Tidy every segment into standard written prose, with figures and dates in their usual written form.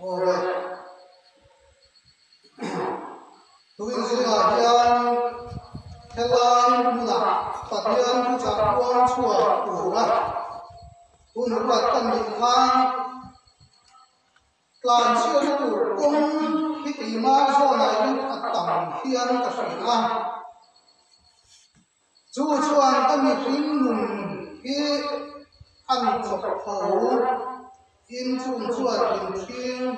rồi tôi sẽ là hiền theo lai là phát hiện tu trả quan chùa của ra tôi nói là tân định khang làm siêu tu công khi tỷ ma do này những tầm hiền cả sự an chú chuan tân định khinh nùng khi ăn chọc khẩu in chung chuan in thiên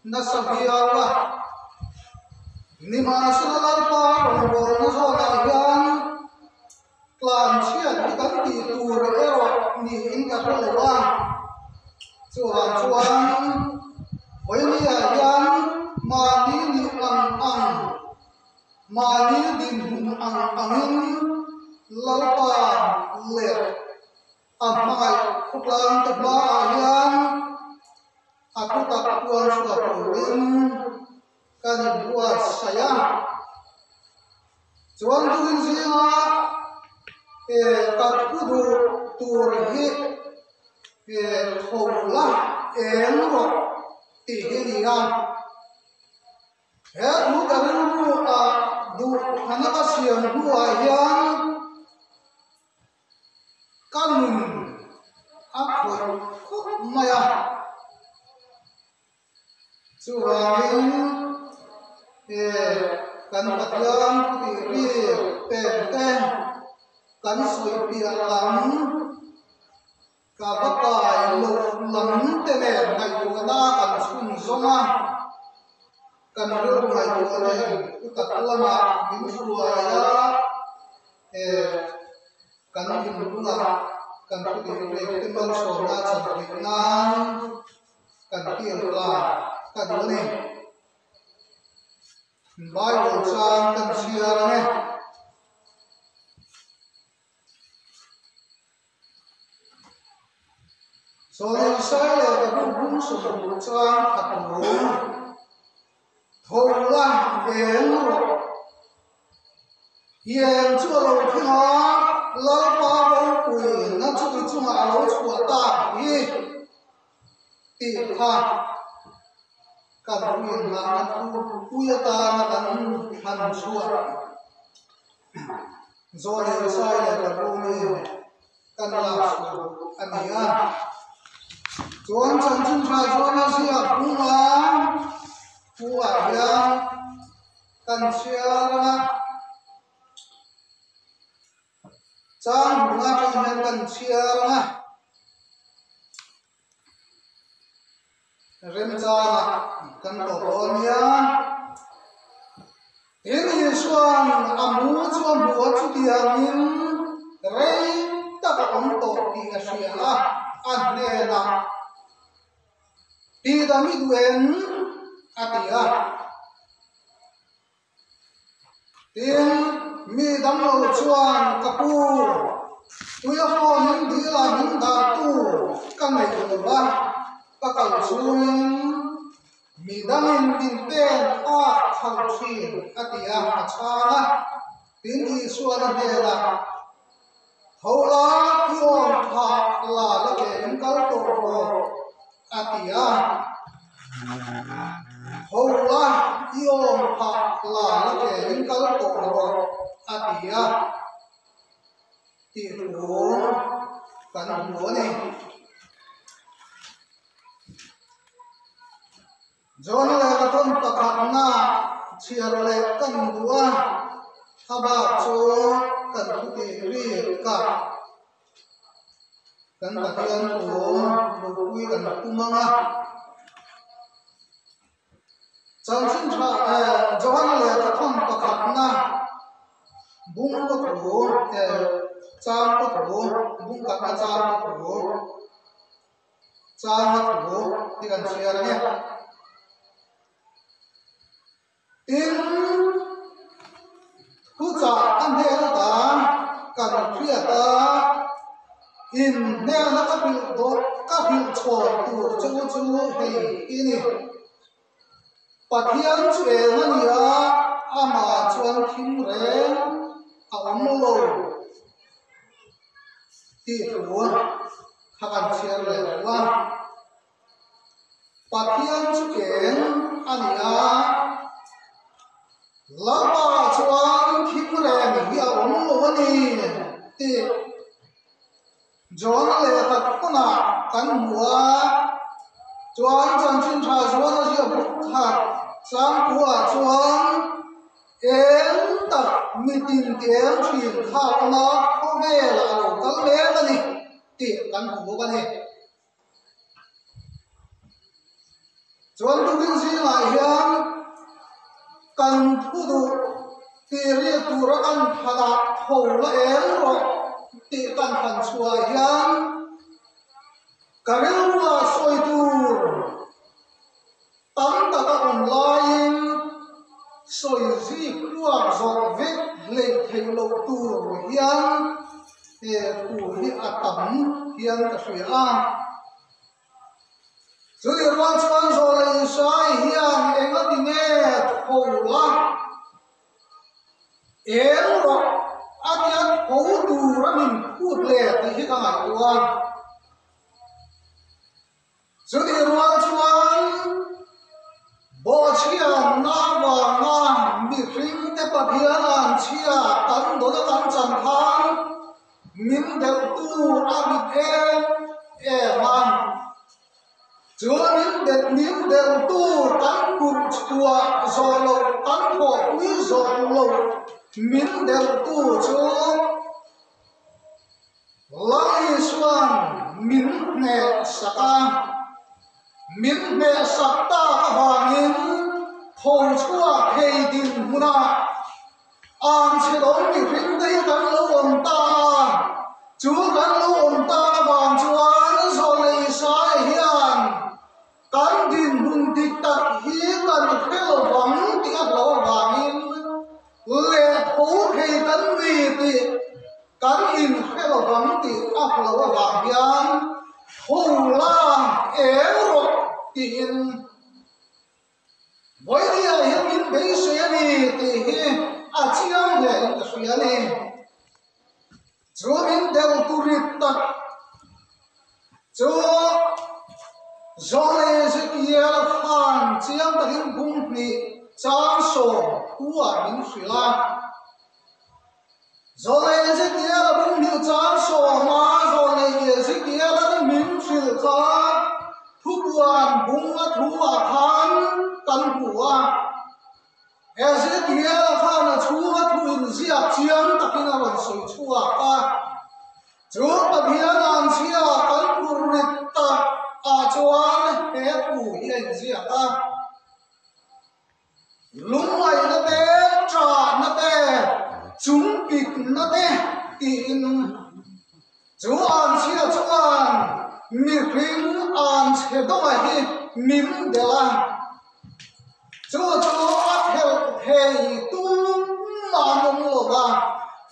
na sabiawa ni ma salal pa bor na zo na yan klan chiat ni kan ti tur ero ni in ka lewa chuan hoi ni yan ma ni ang ma ni din hum angin lalpa le amai khuklang te ba yan aku tak puan sudah purin kan buat saya cuan tuin siya kat kudu turhi hola enro tihirian lu karu du hanaka siang dua yang kanun aku maya Suhain kan patian putiri tenteng kan soi pialam kabakai lo lam tene ngai tuana kan sun zonga kan ro ngai tuane utatulama bimsuaya kan bimuna kan putiri tembang sona sabiknan kan piala kadone Bible chan kan siarane so sai le ka bung so chan atu thola eno yen chu lo kha la pa lo kui na chu ma lo chu ta hi ti kha kan puin na tu puyata na kan han chua zole sai le ka bumi kan la su ania chuan chan chun tha chuan a sia puwa ya kan sia na chang bunga kan sia na remzana kan tolonia ini suan amu chuan buat chu diangin rei ta om to ti asia adnena ti dami duen atia tin mi dam lo chuan kapu tuya phone min di la min da tu kan nei ko ba pakal chuin midangin tinten a thangthin atia achana tin I suana bela thola yom tha la la ke kal to atia thola yom tha la la ke kal to atia ti ro kan ro ne Zona le katon takana chiarole kan dua haba cho kan puti ri ka kan patian ko bukui kan kumanga chansin tha zona le katon takana bung ko ko chang ko ko bung ka chang ko ti kan chiarane tin hucha anhela ta kan khriata in ne na ka bil do ka bil chor tu chu hei ini pathian chu e mania ama chuan thim re a om lo ti tu khakan chiar le wa Pathian chu keng ania lama chuan khim reng hi a om lo ni ti John le khat khona kan hua chuan chan chin tha chuan a sia buk khat sang hua chuan em tak meeting tiang thin khau na ko ve la lo kal le ka ni ti kan hu ka ni chuan tu bin si lai hian kan thu du ti ri tu ra kan phada thau la em ro ti kan phan chua hian karil wa soi tur tam ta ka online soi zi luak zor vek le thei lo tur hian e ku hi atam hian ka hria a Jadi ruang chuan zole sai hian enga dinge thola ro atian ho du ramin khut le ti hi ka ngai tua Jadi ruang chuan bo chia na wa nga mi ring te pa hian an chia tan do da tan chan thang min del tu ami e man Chúa nín đều tu cán cụt chùa rồi lộc cán thọ quý rồi lộc nín đều tu chúa lại xuân nín nè saka nín nè sakta vàng in thầu chúa thầy đình muna an sẽ đón bị phim đây cán lâu ổn ta chúa cán lâu ổn ta vàng chúa rồi lấy sai hiền Kan din hun dik tak hi kan khelo wang ti a lo wangin le tho khei kan wi ti kan in khelo wang ti a lo wang hian ho la e ro ti in voi dia hian min be se ni ti hi a chiang le ka suya ni chu min del tu rit tak chu Zole Ezekiel Khan chiang takin bung ni chang so hua min sila Zole Ezekiel bung ni chang so ma Zole Ezekiel an min sil kha thuan bung a thua khan kan hua Ezekiel Khan a chua thuin zia chiang takin awan soi chua ka chu pathian an chia kan purit ta chuan he pu hian zia ta lungmai na te tra na te chung pik na te tin chuan chia chuan mi ring an che do hi min de la chu a hel hei tu ma nong lo ba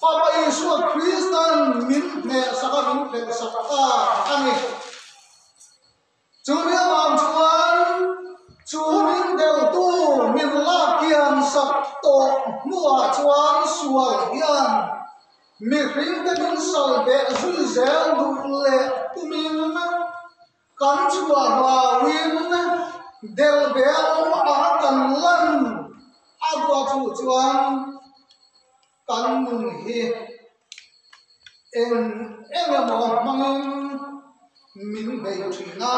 fa pa isu Christian min ne saka min pe saka ani Chúa làm chuan Chúa min đều tu min la kian sập tổ mua chuan sual hian mi ring te min sal be zui zel du le tu min kan chua wa win del be a kan lan a bua chu chuan kan mun hi en mo mangin min bay thina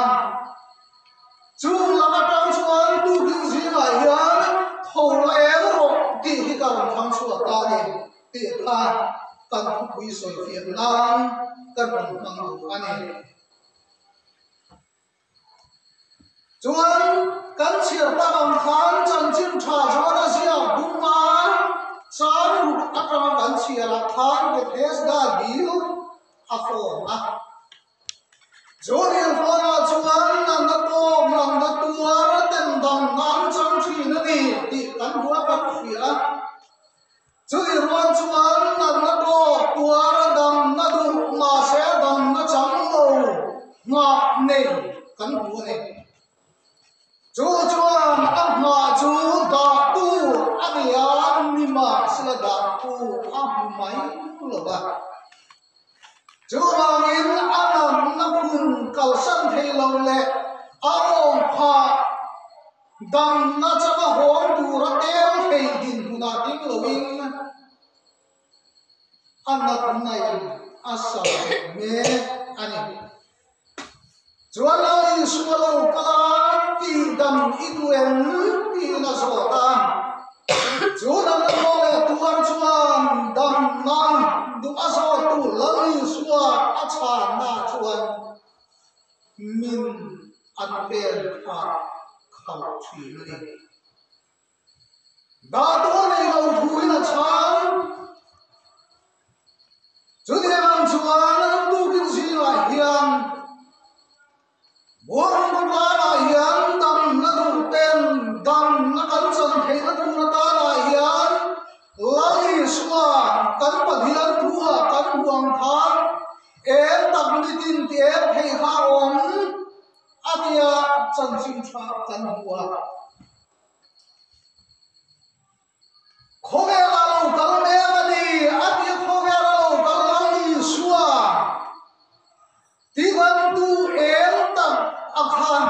chu la tang chuan tu kin zi mai hian tho la em ro ti hi ka ron thang chu ta ni ti kha kan pui soi fian lang kan ron mang du ani chuan kan chhir ta bang khan chan chin tha chuan a sia bunga chan ru atang kan chhira khan ke thes da bil a fo na Jodian fona chuan nan na to nan na tuar ten dam nan chang thi na ni ti kan hua kan khia chui ruan chuan nan na to tuar dam na du ma se dam na chang lo nga nei kan hua nei chu chuan a ma chu da tu ania mi ma sila da tu a mai lo ba Chúa mang in anam na kun cầu sanh thầy lâu lệ áo phà dam na chama hom tu ra tel thei din na ting loving anak nai asa me ani chuan sualo kala ti dam iduen ti na sota chuan lo le tuar chuan dam na du aso tu lai suwa acha na chuan min an pen a khal thui ni da to nei lo thui na chan chu de ang chuan tu kin si la hian buông con ta là hiền đam na tu tên đam na cắn chân thấy na tu na ta là hiền lấy xua cắn bật hiền thua cắn buông thang em đam đi tin tiệt thấy khá ổn adia chân sinh cha cắn hua khó nghe là lâu cắn mẹ cái đi adia khó nghe là lâu cắn lấy xua tí văn tu em đam akhan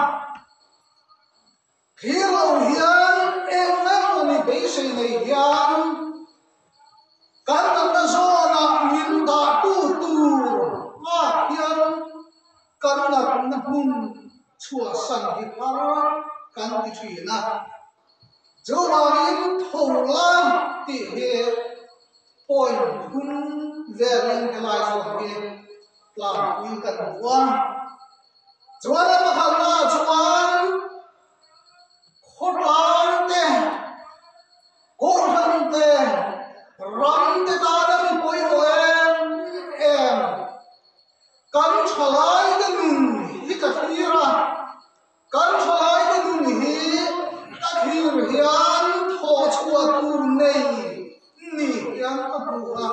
hero hian em na ni be se nei hian kan na zona min da tu ma hian kan na hun chua san hi par kan ti thui na zo ma in thola ti he point hun verin helai so he la wi kan wa chuan ma khal na chuan khotan te korhan te ram te ta dam poi em kan chalai de nun hi ka thira kan chalai de nun hi ka thir hian tho chua tu nei ni hian ka buwa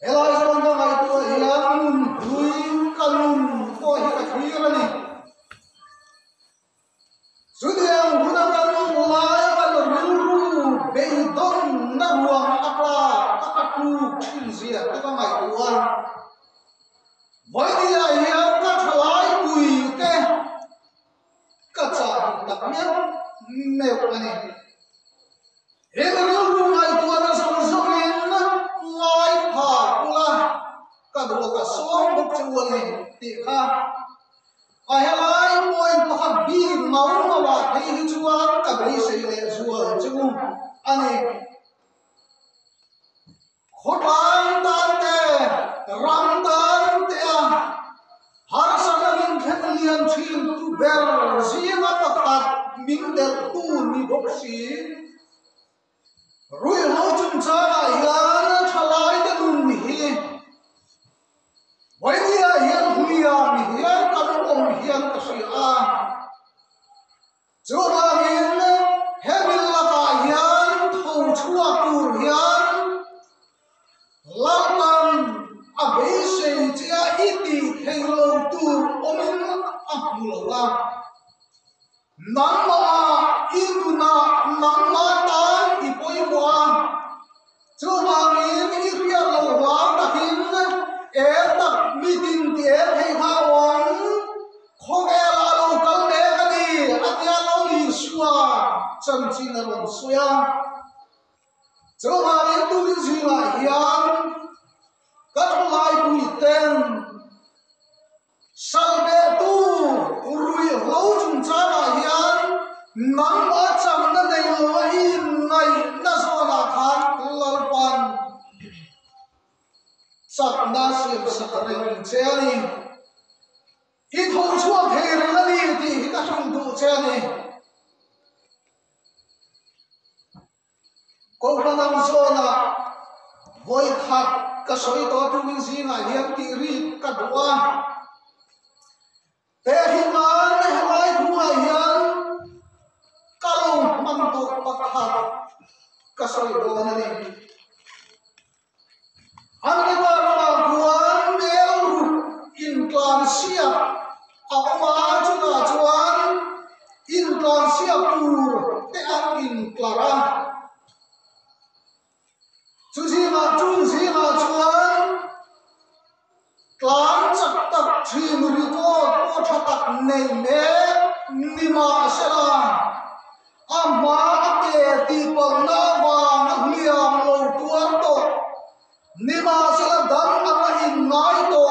elai zon ga ngai tu hian hui kanun ko hi ka thira ni sudiang guna kanun lai kan ru be don na ruang akla akatu chin zia ka ngai tu voi dia hian ka thalai ui te ka cha tak me ani em ru ngai tu na son son lai pha kula ka do ka som buk chuan ni ti kha a helai moi pakhat bi mau ma wa thei hi chuan ka bei sei le zual chu ani khotan tan te ram tan te a har sanamin khen lian thin tu ber zima pakhat min del tu ni bok si rui ho chung cha la hian thalai de nun hi voi dia hian huia mi hian kan om hian ka si a chu ma hin hebil la ka hian tho chua tur hian lam a be se chia iti thelo tur omin a mulowa namma induna namma tan ipoi boa chu ma min iria lo wa ta hin e tak mitin tie thei ha on khogela lo kal me ka ni atia lo li suwa chan chin ron suya chu ma min tu kin si la hian ka lai pu ten salbe tu rui lo chung cha la hian nang ma chang na nei lo in nai na so na khan lal pan sat na sim sakren cheni i thong chua phere na ni ti ka thung du cheni ko ranam so na voi khat ka soi to tu min si nga hian ti ri ka duwa te hi man helai thu hian kalong man to pakhat ka soi do na ni Ane ba ma kuan bel in klan sia akma chuna chuan in klan sia tur te an in klara chusi ma chuan klan chak tak thin ri to nei me ni ma sala amma ke ti pang na wa na liam lo tuan to ni ma sala dam anga in ngai to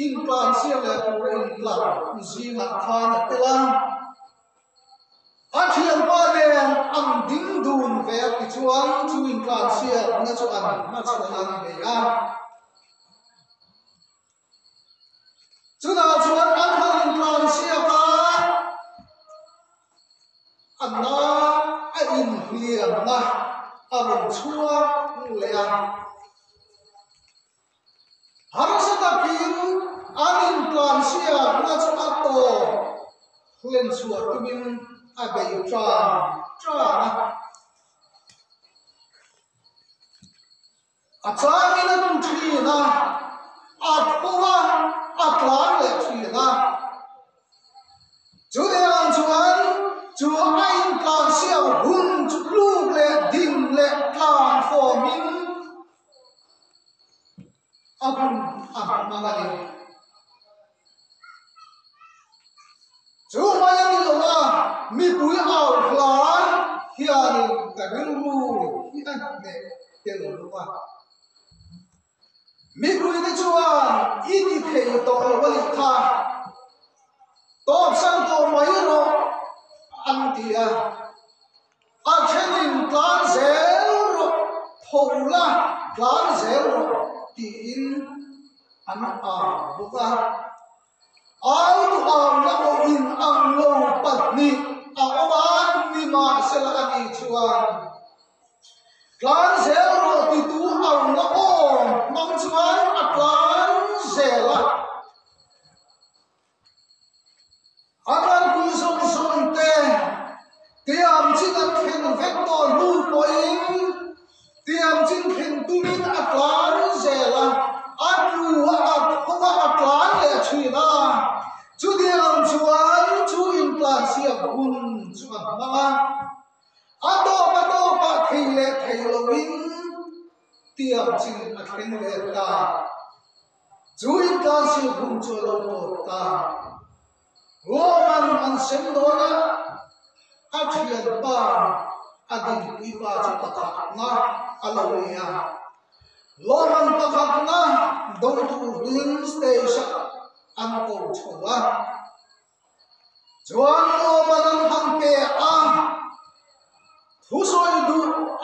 in plan sia le ko in plan zinga thana tela Athian pa nen ang ding dun ve ki chuan chu in plan sia na chu an na chu an ve ya chu na chuan an han in plan sia ka anna a in hliam na a ron chua le a har sa ta kin an in plan sia na chu a to hlen chua tumin a bei tra na a chang in an thi na a thowa a tlan le thi na chu de an chuan chu a in plan sia hun chu lu le ding le tlan forming a hun a mangani chu mai ni lo na mi pui ao hlan hian ka ring ru hi an ne te lo wa mi pui ni chuan i ti thei to lo li tha to sang to mai ro an tia a thenin tlan zel ro thola tlan zel ro ti in an a buka ai tu ang na ko in ang lo patni awan ni ma sela ani chuan tlan zel ro ti tu ang na ko mang chuan a tlan zela akan ku song song te tiam chin an khen vector lu poin tiam chin khen tumin a tlan zela atu a khowa a tlan le thina chu diam chuan chu in plan sia hun chuan manga ato pa theile theilowin tiam chin a khen le ta chu in plan sia hun chu lo to ta Roman an sendona athian pa adin ipa chu pakhat na aloya Roman pakhat na dong tu ring station an ko chowa chuan Roman an hampe a thu soi du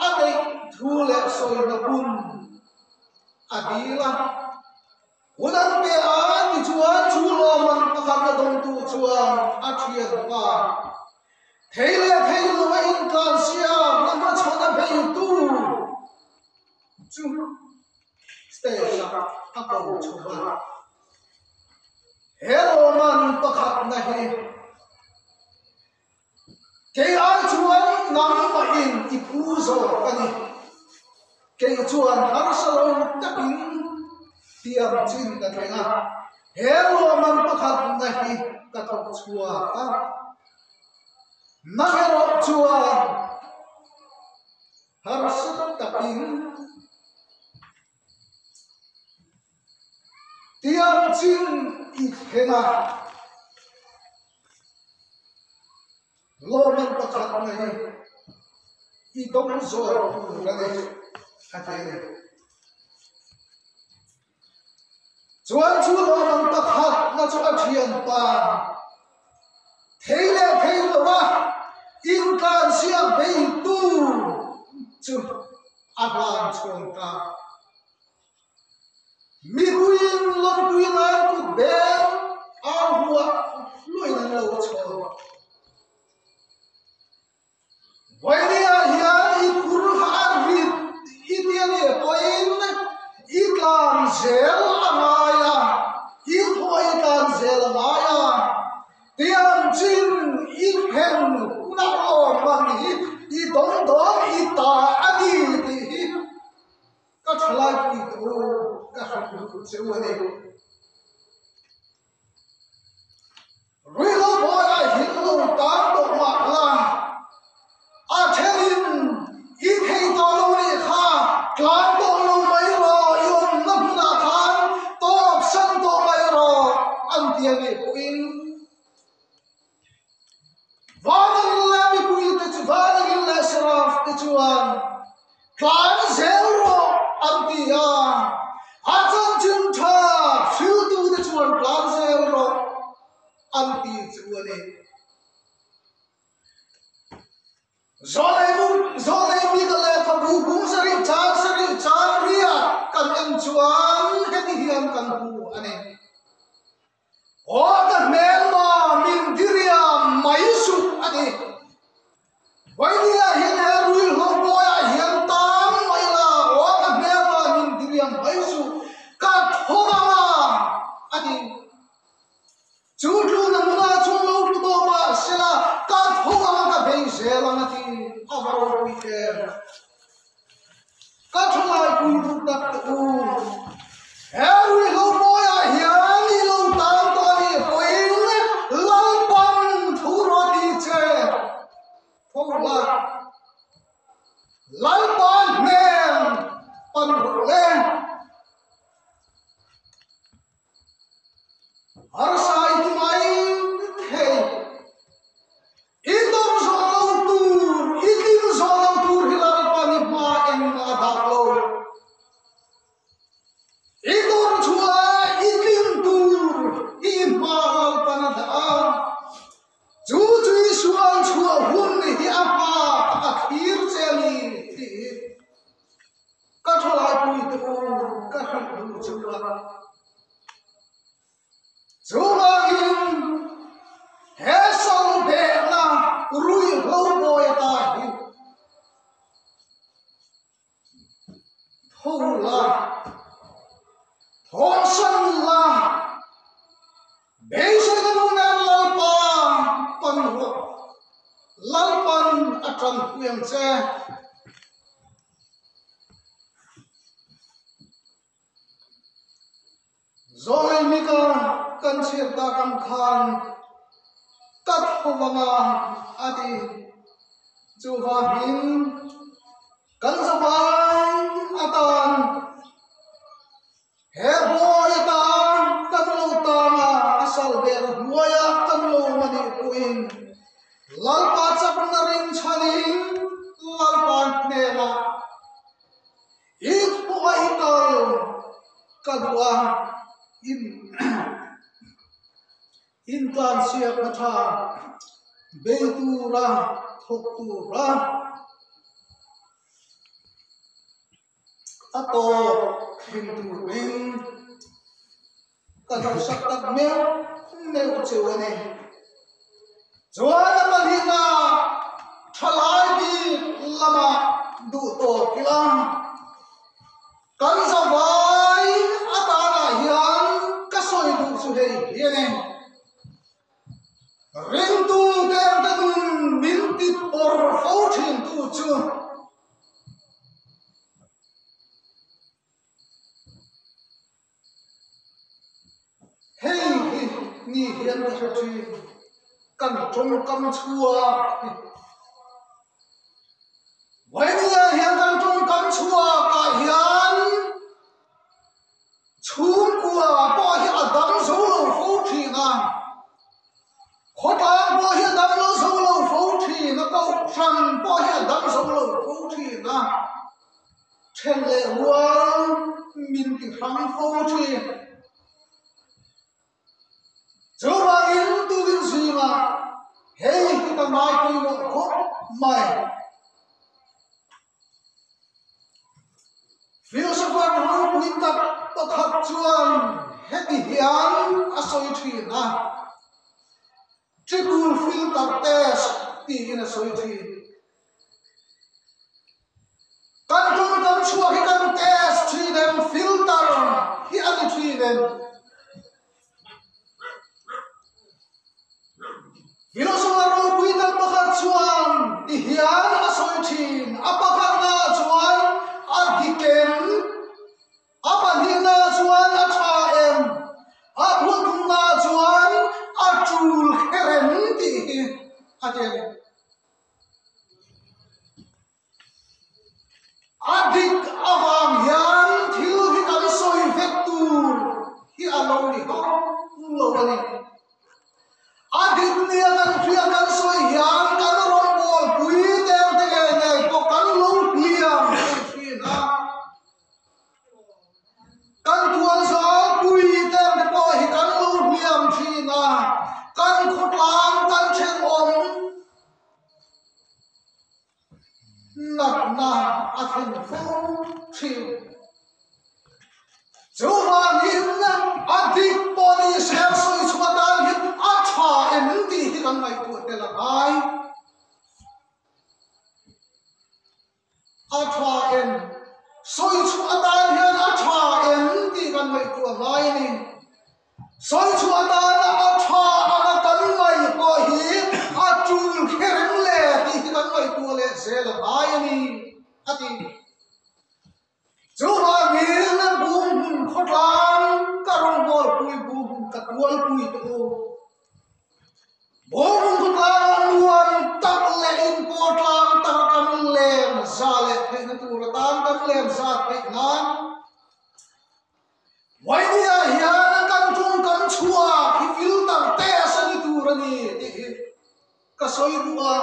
anei thu le soi na bun adila udan pe a ti chuan chu Roman pakhat na dong tu chuan athian pa theile theilo in kan sia nama chona be tu chu station a ko chowa Roman pakhat na hi ke ai chuan nang ma in ipu zo kani ke chuan har salon takin tiam chin ka thenga Roman pakhat na hi ka thok chua ka na hero chuan har salon takin tiam chin i thenga Roman pakhat na hi i dong zo la ne atene chuan chu Roman pakhat na chu athian pa theile theilowa in kan sia be tu chu aban chong ka mi buin lom buin an ku be a huwa loin an lo cho Wainia hian i kur ha ri i tian e poin i kan zel amaya i thoi kan zel amaya tiam chin i hen na o man i dong dong i ta ani ti ka thlai pi tu ka hu chewani Rilo boy I hit lo ta to ma la a thenin i thei to lo ni kha tlan to lo mai ro yom na na khan to san to mai ro antiani kuin vanilla mi kuin vanilla saraf kecuan kan zero antia ajan cinta filtu kecuan kan zero anti kecuane zolai mi kale kabu bung sari chan ria kan encuan heti hiam kan hu ane Oda melma min diria maisu ane Waidia hin herui ho boya hin tam maila oda melma min diria maisu ka thogama ane chutu namuna chulo to ma sila ka thogama ka bei sela nati avaro kuike ka thogai kui budak tu herui ho boya hiani lo tam to ni poin lalpan thuroti che thola lalpan men pan le arsai mai the itor zolo tur hilal pani ma en adalo itor chua ikin tur imal panada chu chui suan chua hun hi apa akhir cheli ka thola pui te ko ka thu chua chua in hesal be na rui ho boy ta hi thola thongsan la beisa nu na lalpa pan ho lalpan atram kuyam che zoi mika kan chir ta kam khan tat howanga adi chuwa hin kan zawai atan he boy ta kan lo ta nga asal ber moya kan lo mani kuin lalpa chap na ring chaning lalpa nela ik boy ta kadwa in tan siap na tha beitura thoktura ato hintu ring kadau saktak meu chewane joana malina thalai bi lama du to kilang kan zawai atana hian kasoi du su hei hiane ring tu ter dadun minti por fautin tu chu hey ni hian ka thi kan trong kam chua wai ni hian kan trong kam chua ka hian chum kwa po hi adam so lo fautin na khota po hi adam lo so lo fautin na ko sam po hi adam so lo fautin na chen le wa min ti phang fautin Coba itu insima, hei kita mai kuno kok mai. Filsafat orang kita tetap cuan, hei hian asoi thina. Triple filter test di ina asoi thina. Kantung kan chua hikan test thina filter hi ani thina. Filosofar kita pakat cuan dihian asoi thin apakah na cuan adiken apa hina cuan athaem abut na cuan atul keren di ajen adik awam yang thil hi kan soi vektur hi aloni ho lo ni adit ni kan phia kan soi hian kan ron bol pui te te nge ko kan lung liam phi na kan tuan sa pui te ko hi kan lung liam phi na kan khutlang kan chen om nat na athen phong thiu Jova nimna adik body sel soi chuatan hit atha emti hi kan mai tu te la ai atha em soi chuatan hian atha emti kan mai tu mai ni soi chuatan atha ana kan mai ko hi atul khereng le ti kan mai tu le sel ai ni ati Jova nimna bum khotlang karong bol pui bum katwal pui to bum khotlang nuan tak le in potlang tak kan lem zale thena tu ratan kan lem zat pe nan wai dia hian kan chung kan chua hi fil tak te asani tu rani ti ka soi ruwa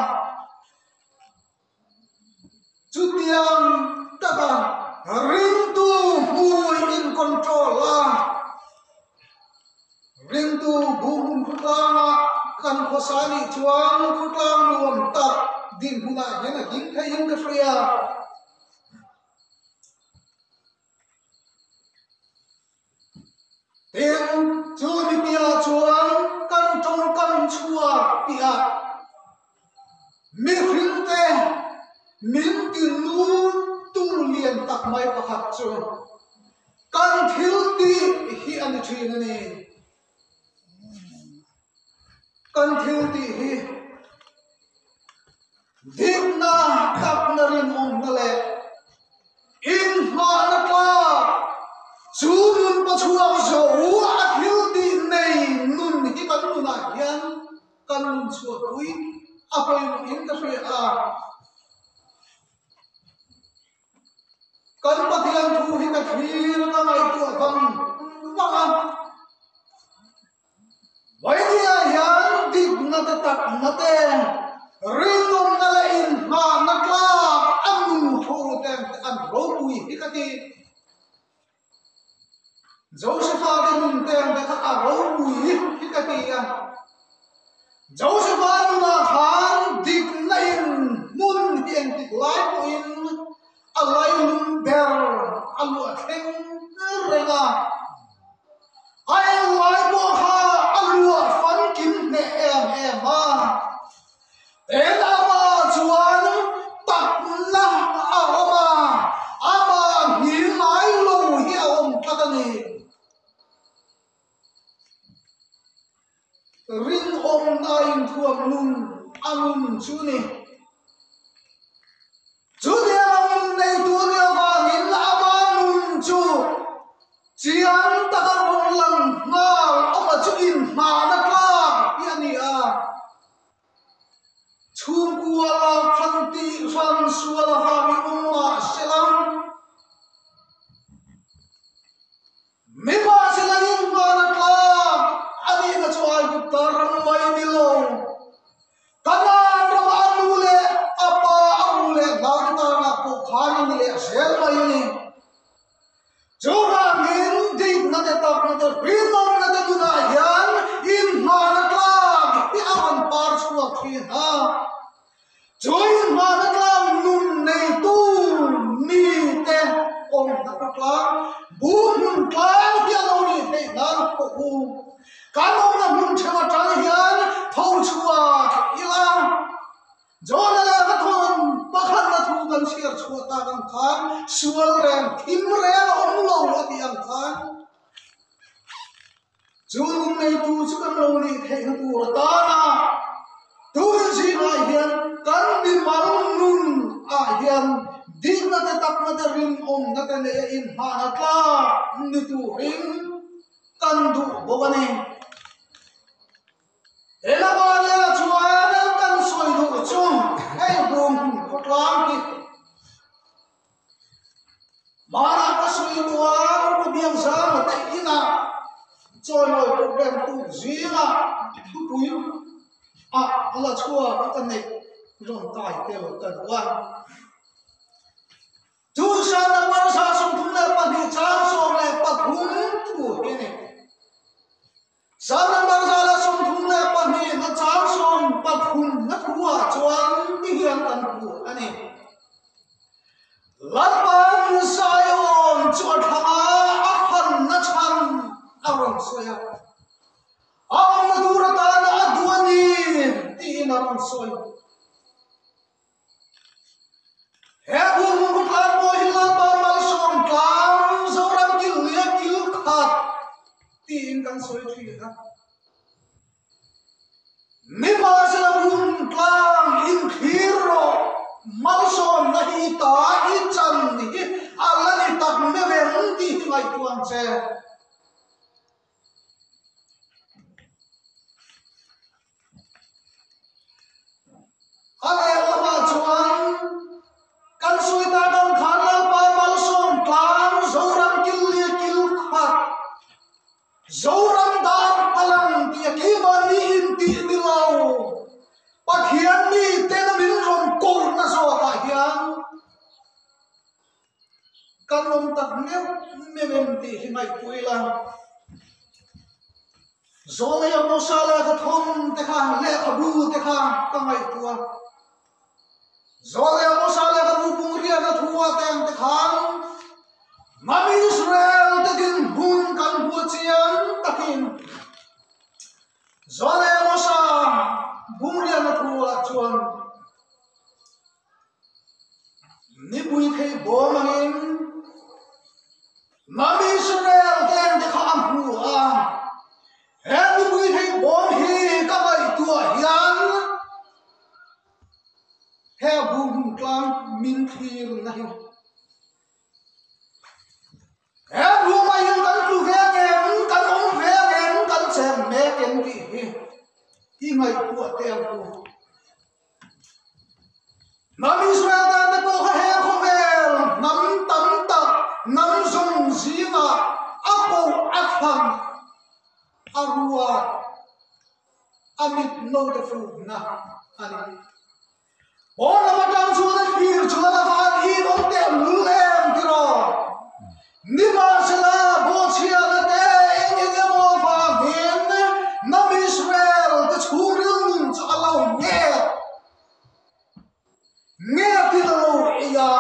chutiang taka ring tu hui in control la ring tu bum khutlang kan khosani chuang khutlang nuam tak din huna yana ding khai in ka fria ten chu ni pia chuang kan trong kan chua pia mi ring te min tin nu tu lian tak mai pakhat chu kan thil ti hi an thin ani kan thil ti hi dimna tak na rin om na le in ma na ka chu nun pa chuang zo a thil ti nei nun hi kan nu na hian kan nun chu pui a poi in ka fri a kan pathian thu hi ka thir ka mai tu kan wanga vai dia hian dik na ta tak na te ringom na la in ma na kla amun ho tem an ro pui hi ka ti Joseph a mun tem da ka a ro pui hi ka ti ya Joseph a na khan dik na in mun hian dik lai po in alai lum ber alu atheng renga ai lai bo ha alu fan kim ne em ma ela ma chuan tak na ama ni mai lo hi om katani ring om na in thuam nun anun chu ni Judiang nei tunia wangin amanun chu chiang takang lang ngal oma chu in ma na ka yani a chum kuala khanti fan suala hami umma selang mima selangin ma na ka ani na chu ai guptar mai dilo kana ramanule apa amule nagtana ko khani ni le sel mai ni Jova min dik na te tak na te primom na te tuna yan in ma na klang i aman par chua khi ha join ma na klang nun nei tu mi te om na klang bum klang ya lo ni te nan ko u kanong na mun chama tang yan thau chua ilang Jona le ka thon pakhat na thu kan share chua ta kan khan sual ren thim ren om lo ati ang khan chung nei tu chu kan lo ni the na tu ta na tu si na hian kan di mang nun a hian din na ta tak na ta rin om na ta le in ha na ka ni tu rin kan du bo bane ela ba le chuan kan soi du chu ai bum ko tlang ki mara ka soi du a ko biang sa ma ta ina choi lo program tu zinga tu pui ala chua kan nei ron tai te lo kan wa tu sa na mar sa sum thum le pa ni cha so le pa thum thu he ne sa na mar sa la sum thum le pa ni na cha so pa thum na thua chuan ti hian kan thu ani Lapan sayon chotha akhan na chan awang soya ang maduratan adwani ti naman soy hebung buklan mo hilang pamalsom kang sorang kilya kilkhat ti ingkang soy triya Nima sila klang inkhiro malsom nahita ichan ni alani tak mevem di ngai tuang se alai lama chuan kan suita kan khana pa malsom klang zoram kilya kilkhat zoram dar palang ti kimani inti dilaw Pakhian ni tenamin ron kor na so ka hian kanom tak mevem ti himai tuila zole mo sala ka thom te kha le khabu te kha kamai tua zole mo sala ka bu ria ka thua te kha mami Israel te din hun kan bu chian takin zole mo sa Bumria na thua chuan ni bui thei bo mangin mami Israel ten de kham hu a he ni bui thei bo hi ka bai tua hian he bum klang min thir na hi he bu mai kan tu ve ngem kan om ve ngem kan chem me ken ki hi Ingai tua tem tu. Nam Israel dan te po kha he khovel nam tam tak nam zong zinga apo aphang arua amit no the fruit na ani. Ona matang chu na phir chu na va hi dong te lem tiro. Nima sala bo chia na te enge mo va men nam Israel Churung cho Allah nghe thì lâu ya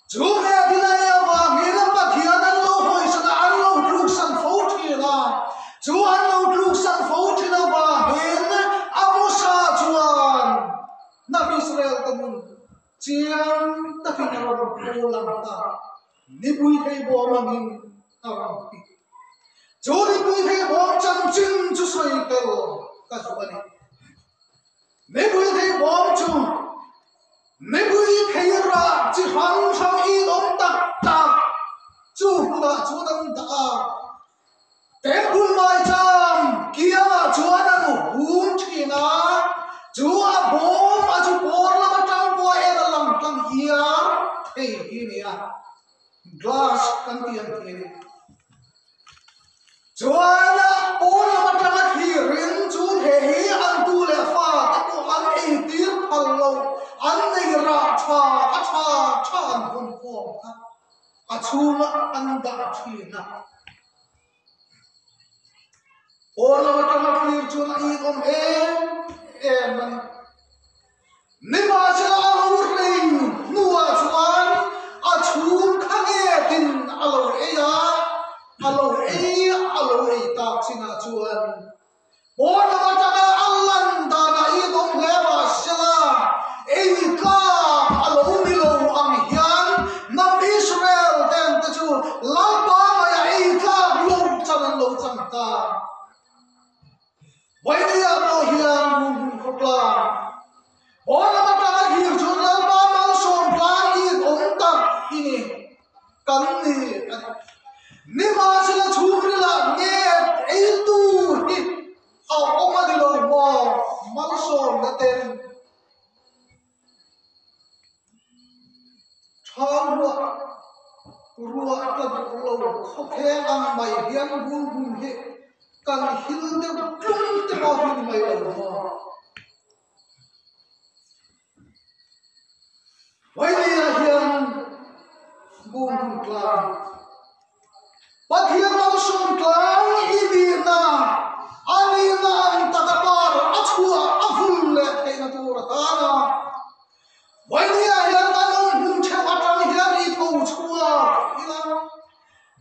chú nghe thì này và nghe nó bắt hiện anh lâu hồi sao anh lâu trục sang phố thì là chú anh lâu trục sang phố thì là và nghe amosa chuan Nabi Israel tamun chiang ta khi nào cũng làm ta ni bui thấy bo mangin aram ti chú ni bui thấy bo chân chân chú soi tel ka subani ne bui thấy bom chu ne bui thấy ra chỉ hang sang y dom tak tak chu da chu dam da te bul mai cham kia chu ana nu hum china chu a bom a chu por la ma tang bo e da lam tang ia thei hi ni a glass kan tiang thi ni Joanna all ma tanga thi rin chu the hi an tu le fa ta ko an e tir phallo an nei ra tha a tha than hun ko a chuma an da thi na all ma tanga thi chu na I om man ni ma sala ur ring nuwa chuan a chum khange tin alo e ya alo e ta sina chuan bon ma ta allan da na I dom le wa sala e ka alo ni lo am hian nam Israel ten ta chu la pa ma ya e ka lo chan lo chang ta wai dia mo hian ko pla bon ma ta hi chu la pa ma som plan I om ta ini kan ni Nima sila churila nge itu hi au oma di lo mo malsom na ten thang ruwa ka lo khokhe ang mai hian bun bun he kan hil de tlung te mo hin mai lo mo wai ni hian bum klang pathian mau sum klang ini na ani na takapar achua aful le theina tur ta wai ni hian kan hum che atang hian I tho chua ila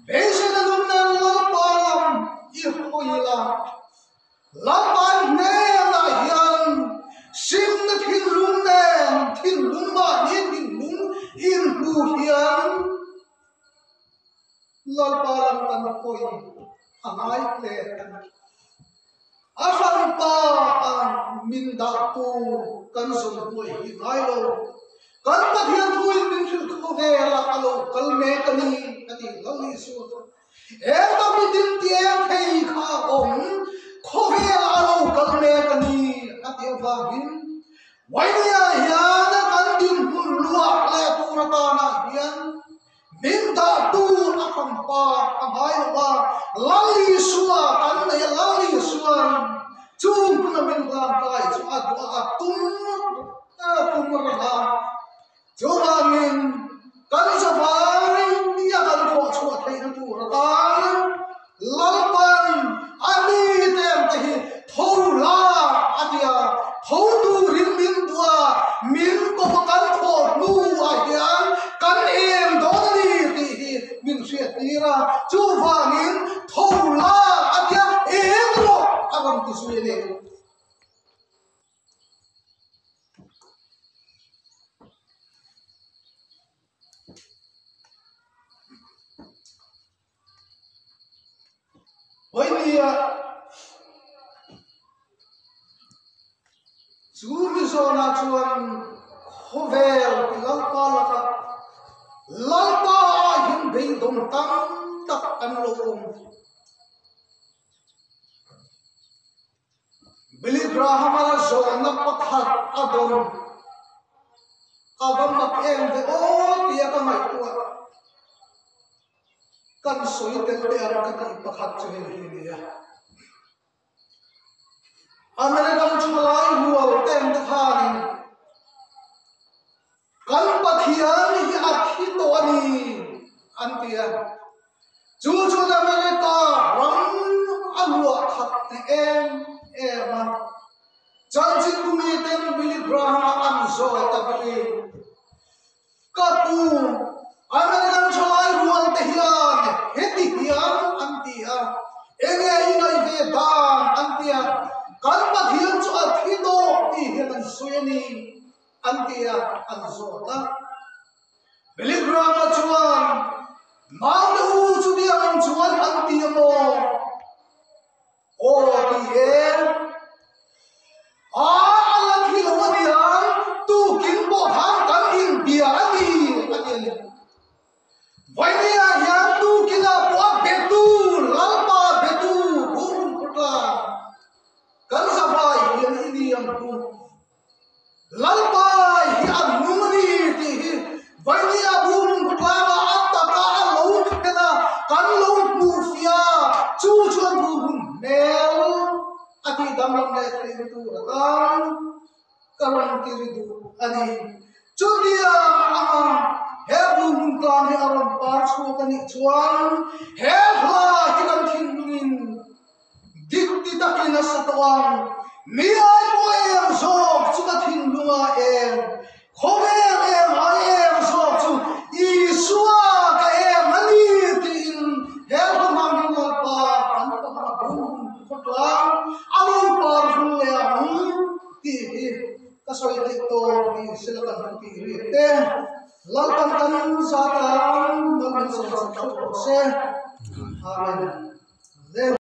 beise na dum na lampalam I hoila lampan ne na hian sim na thin lung ma ni thin lung in hu hian lalpalam kan koi angai le afan pa min da tu kan som hoi hi ngai lo kan pathian thui min thil kho ve la alo kal me kani ati lali su e ta mi din tiang thei kha om kho ve la alo kal me kani ati va hin wai ya hian kan din hun lua le tu ra ta na hian min da tu afan pa angai wa lali suwa kan ne lali suwa chung na min lam kai chu a tum ra Jomangin kan safari ya kan ko chua thai na tu ra lalpan ani tem te hi thola atia thou tu rin min tua min ko kan tho nu a hian kan em do ni ti hi min se tira chu wangin thola atia em ro abang ti su ne wai ni chu mi so na chuan khovel lalpa hin bei dom tam tak an lo Billy Graham ala so na pakhat adom avam mak em de o tia ka mai tu kan soi te te ar ka ti pakhat che hi ya American chalai hual tem de khani kan pathian hi athi to ani antia chu na America ram alwa khat te em Janjin bumi ten Billy Graham an zo ta Billy kapu American chalai hual te hian heti hian antia enge inai ve dan antia kan pathian chu athi do ti hian an sueni antia an zo ta Billy Graham chuan mang de u chu di an chuan antia mo o ti ala thil wadian tu kin bo thang kan in bia ani ani vai ni ya tu kina po betu lalpa betu bum kutla kan savai hian ini yang tu lalpa hi anumani ti vai ni bum kutla ma atta ka lo kana kan lo mu fia chu chuan bum mel ati damlam le tu ratan karon tiridu ani chudia ama he bum kan he aron par chu kani chuan he hla kikan thinungin dikti takina satawang mi ai poem sok chuka thinunga em khove em ai em sok chu isua ka em ani tin he bum ma pa kan pa bum khotlang alun par hu ya ti kasoi ti to ni silakan ti ri te lalpan kan sa tan man sa se amen